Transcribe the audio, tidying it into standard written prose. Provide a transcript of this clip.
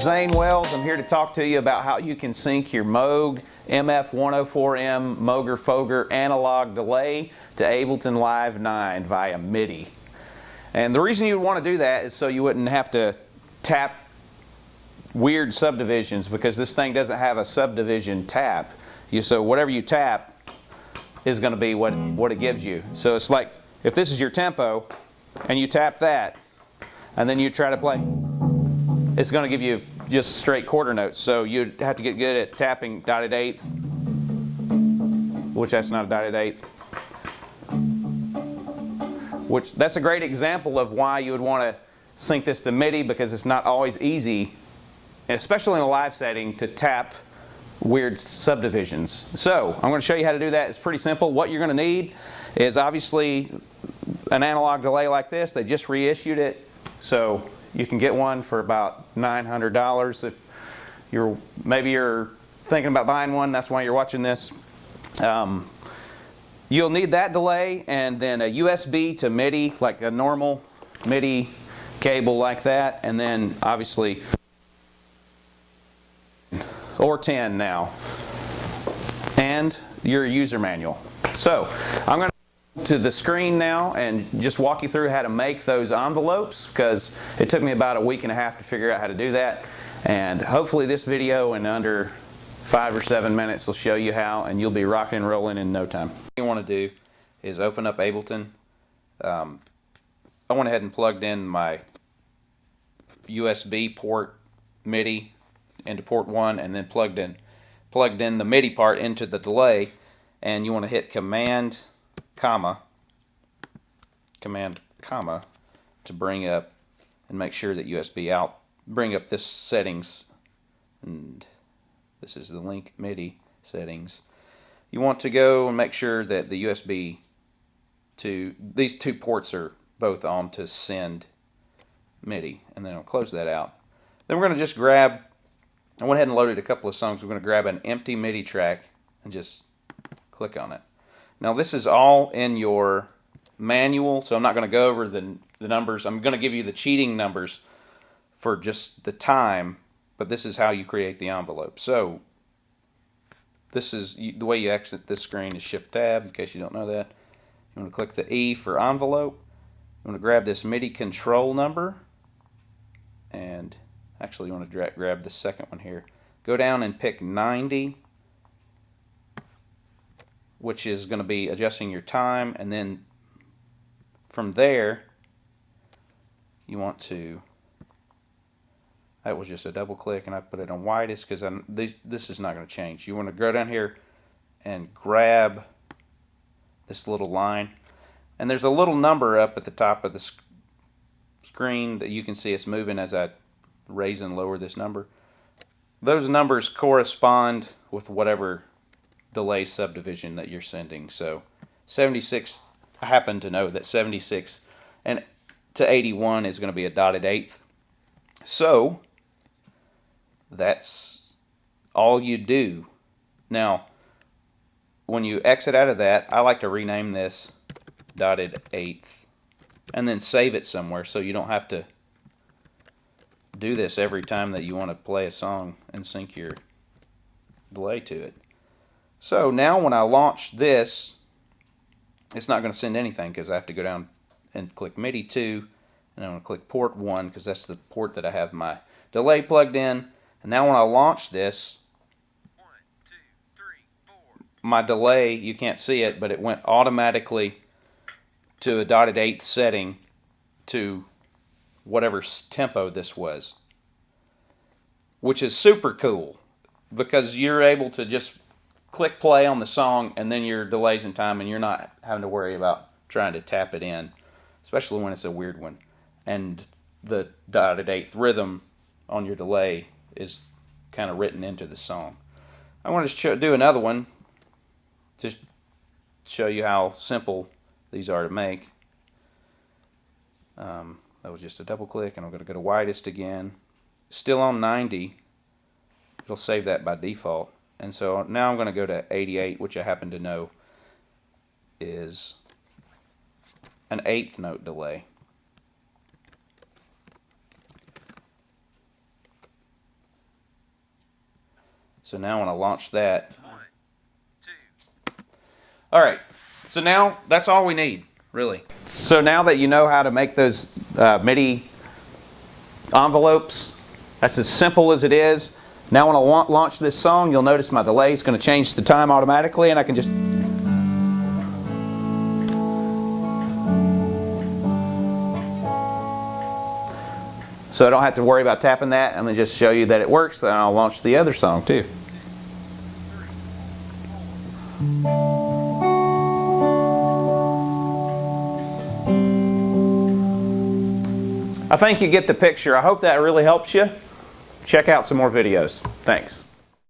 Zane Wells. I'm here to talk to you about how you can sync your Moog MF-104M Mooger Foger analog delay to Ableton Live 9 via MIDI. And the reason you would want to do that is so you wouldn't have to tap weird subdivisions, because this thing doesn't have a subdivision tap. So whatever you tap is going to be what it gives you. So it's like if this is your tempo and you tap that and then you try to play, it's going to give you just straight quarter notes. So you'd have to get good at tapping dotted eighths, which that's not a dotted eighth. Which that's a great example of why you would want to sync this to MIDI, because it's not always easy, especially in a live setting, to tap weird subdivisions. So I'm going to show you how to do that. It's pretty simple. What you're going to need is obviously an analog delay like this. They just reissued it, so you can get one for about $900 if maybe you're thinking about buying one. That's why you're watching this. You'll need that delay and then a USB to MIDI, like a normal MIDI cable like that, and then obviously or 10 now, and your user manual. So I'm going to go to the screen now and just walk you through how to make those envelopes, because it took me about a week and a half to figure out how to do that, and hopefully this video in under 5 or 7 minutes will show you how, and you'll be rocking and rolling in no time. What you want to do is open up Ableton. I went ahead and plugged in my USB port MIDI into port 1, and then plugged in the MIDI part into the delay, and you want to hit command comma to bring up and make sure that USB out, bring up this settings, and this is the link MIDI settings. You want to go and make sure that the USB to these two ports are both on to send MIDI, and then I'll close that out. Then we're going to just grab, I went ahead and loaded a couple of songs. We're going to grab an empty MIDI track and just click on it. Now this is all in your manual, so I'm not going to go over the numbers. I'm going to give you the cheating numbers for just the time, but this is how you create the envelope. So this is the way you exit this screen is Shift Tab, in case you don't know that. You want to click the E for envelope. You want to grab this MIDI control number, and actually you want to grab the second one here. Go down and pick 90, which is going to be adjusting your time, and then from there you want to, that was just a double click and I put it on widest because this is not going to change. You want to go down here and grab this little line, and there's a little number up at the top of the screen that you can see it's moving as I raise and lower this number. Those numbers correspond with whatever delay subdivision that you're sending. So 76, I happen to know that 76 and to 81 is going to be a dotted eighth. So that's all you do. Now when you exit out of that, I like to rename this dotted eighth and then save it somewhere so you don't have to do this every time that you want to play a song and sync your delay to it. So now when I launch this, it's not going to send anything because I have to go down and click MIDI 2, and I'm going to click port 1 because that's the port that I have my delay plugged in. And now when I launch this, 1, 2, 3, 4. my delay, you can't see it, but it went automatically to a dotted eighth setting to whatever tempo this was, which is super cool because you're able to just click play on the song and then your delay's in time, and you're not having to worry about trying to tap it in, especially when it's a weird one. And the dotted eighth rhythm on your delay is kind of written into the song. I want to do another one to show you how simple these are to make. That was just a double click, and I'm going to go to widest again. Still on 90. It'll save that by default. And so now I'm going to go to 88, which I happen to know is an eighth note delay. So now when I launch that, 1, 2. all right. So now that's all we need, really. So now that you know how to make those MIDI envelopes, that's as simple as it is. Now when I launch this song, you'll notice my delay is going to change the time automatically, and I can just... So I don't have to worry about tapping that. I'm going to just show you that it works, and I'll launch the other song too. I think you get the picture. I hope that really helps you. Check out some more videos. Thanks.